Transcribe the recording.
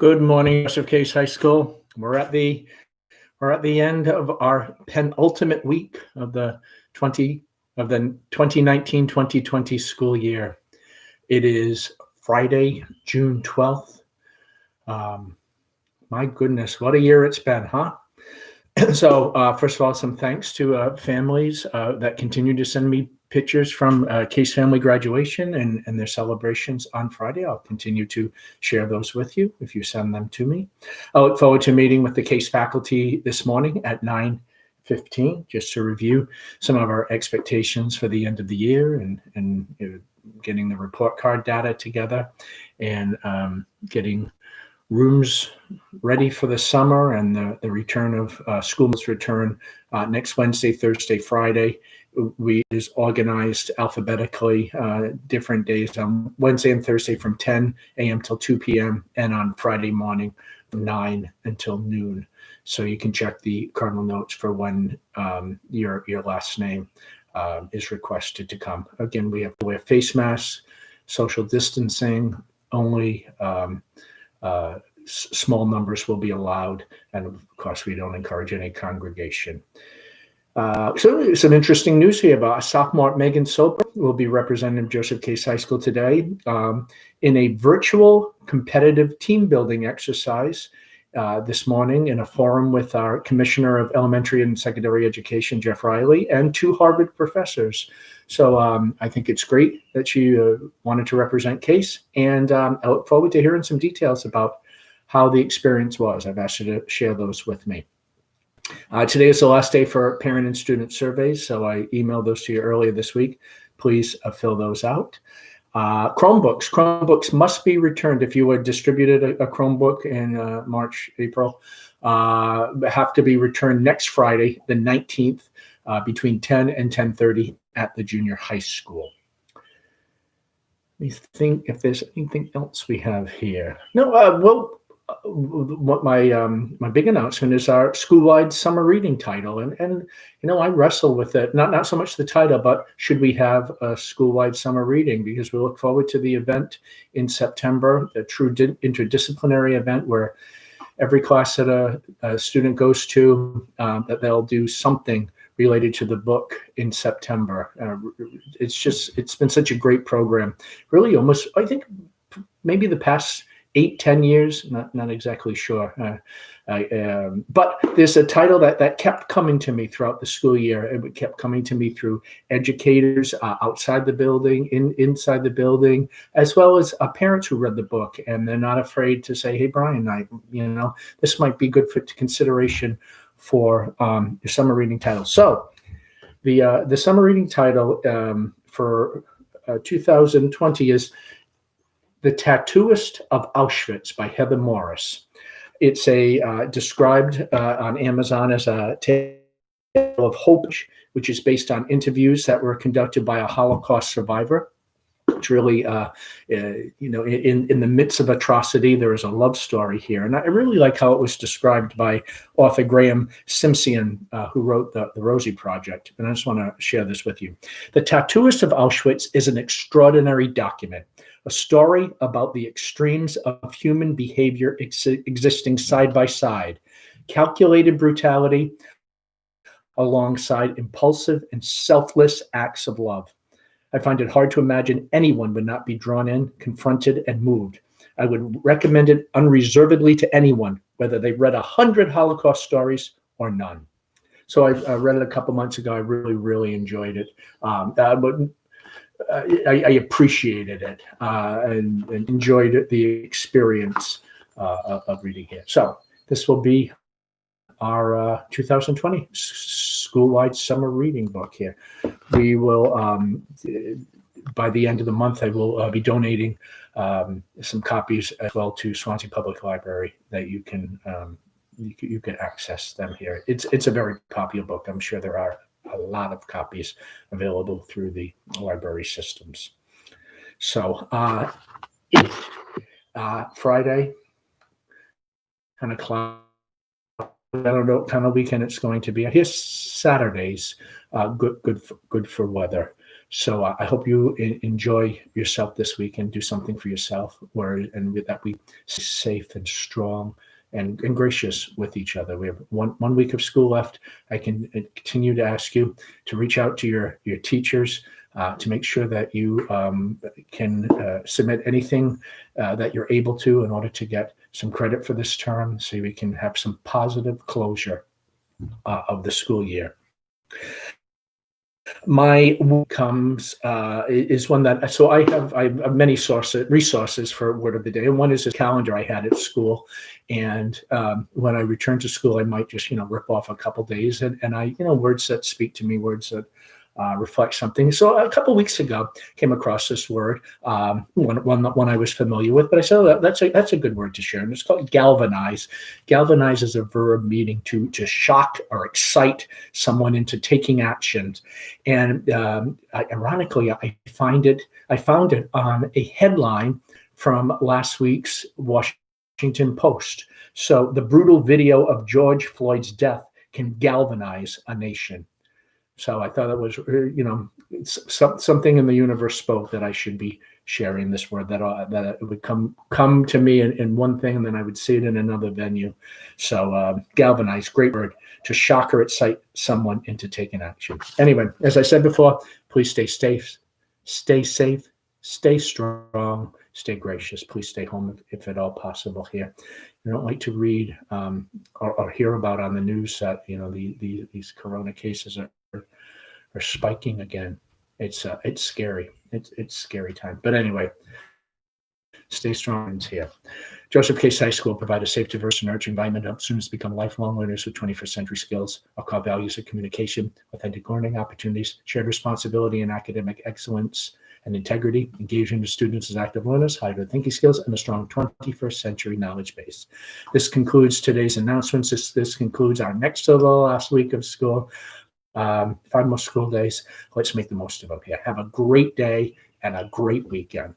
Good morning, Joseph Case High School. We're at the end of our penultimate week of the 2019-2020 school year. It is Friday, June 12th. My goodness, what a year it's been, huh? So first of all, some thanks to families that continue to send me pictures from Case family graduation and their celebrations on Friday. I'll continue to share those with you if you send them to me. I look forward to meeting with the Case faculty this morning at 9:15, just to review some of our expectations for the end of the year and getting the report card data together and getting rooms ready for the summer and the return of school's return next Wednesday, Thursday, Friday. We is organized alphabetically, different days on Wednesday and Thursday from 10 a.m. till 2 p.m. and on Friday morning from 9 until noon. So you can check the Cardinal notes for when your last name is requested to come. Again, we have to wear face masks, social distancing only. Small numbers will be allowed, and of course we don't encourage any congregation. So some interesting news here about sophomore Megan Soper will be representing Joseph Case High School today in a virtual competitive team building exercise this morning in a forum with our Commissioner of Elementary and Secondary Education, Jeff Riley, and two Harvard professors. So I think it's great that she wanted to represent Case, and I look forward to hearing some details about how the experience was. I've asked you to share those with me. Today is the last day for parent and student surveys, so I emailed those to you earlier this week. Please fill those out. Chromebooks must be returned. If you were distributed a Chromebook in March, April, have to be returned next Friday, the 19th, between 10 and 10:30 at the junior high school. Let me think if there's anything else we have here. No, what my big announcement is our school-wide summer reading title, and I wrestle with it. Not so much the title, but should we have a school-wide summer reading? Because we look forward to the event in September, the true interdisciplinary event where every class that a student goes to, that they'll do something related to the book in September. It's been such a great program. Really, almost I think maybe the past 8-10 years, not exactly sure, but there's a title that kept coming to me throughout the school year. It kept coming to me through educators outside the building, inside the building, as well as parents who read the book, and they're not afraid to say, "Hey, Brian, this might be good for consideration for your summer reading title." So the summer reading title for 2020 is "The Tattooist of Auschwitz" by Heather Morris. It's described on Amazon as a tale of hope, which is based on interviews that were conducted by a Holocaust survivor. It's really, in the midst of atrocity, there is a love story here. And I really like how it was described by author Graham Simpson, who wrote the Rosie Project. And I just want to share this with you. "The Tattooist of Auschwitz" is an extraordinary document, a story about the extremes of human behavior existing side by side, calculated brutality alongside impulsive and selfless acts of love. I find it hard to imagine anyone would not be drawn in, confronted, and moved. I would recommend it unreservedly to anyone, whether they read 100 Holocaust stories or none. So I read it a couple months ago. I really, really enjoyed it. But I appreciated it and enjoyed the experience of reading it. So this will be our 2020 school-wide summer reading book here. We will, by the end of the month, I will be donating some copies as well to Swansea Public Library that you can access them here. It's a very popular book. I'm sure there are a lot of copies available through the library systems. So Friday, 10 o'clock. I don't know what kind of weekend it's going to be. I hear Saturdays good for weather. So I hope you enjoy yourself this week and do something for yourself, and with that we stay safe and strong and gracious with each other. We have one week of school left. I can continue to ask you to reach out to your teachers to make sure that you can submit anything that you're able to in order to get some credit for this term, so we can have some positive closure of the school year. My comes is one that, so I have many resources for word of the day, and one is a calendar I had at school. And when I return to school, I might just rip off a couple days, and I words that speak to me, words that reflect something. So a couple weeks ago, came across this word, one I was familiar with, but I said, oh, that's a good word to share, and it's called galvanize. Galvanize is a verb meaning to shock or excite someone into taking actions. And ironically, I found it on a headline from last week's Washington Post. So the brutal video of George Floyd's death can galvanize a nation. So I thought it was, something in the universe spoke that I should be sharing this word, that it would come to me in one thing, and then I would see it in another venue. So galvanize, great word to shock or excite someone into taking action. Anyway, as I said before, please stay safe, stay strong, stay gracious. Please stay home if at all possible here. I don't like to read or hear about on the news that these corona cases are spiking again. It's scary. It's scary time. But anyway, stay strong here. Joseph Case High School provide a safe, diverse, and nurturing environment to help students become lifelong learners with 21st century skills. Our core values of communication, authentic learning opportunities, shared responsibility, and academic excellence and integrity, engaging the students as active learners, higher thinking skills, and a strong 21st century knowledge base. This concludes today's announcements. This concludes our next to the last week of school. 5 more school days. Let's make the most of them here. Have a great day and a great weekend.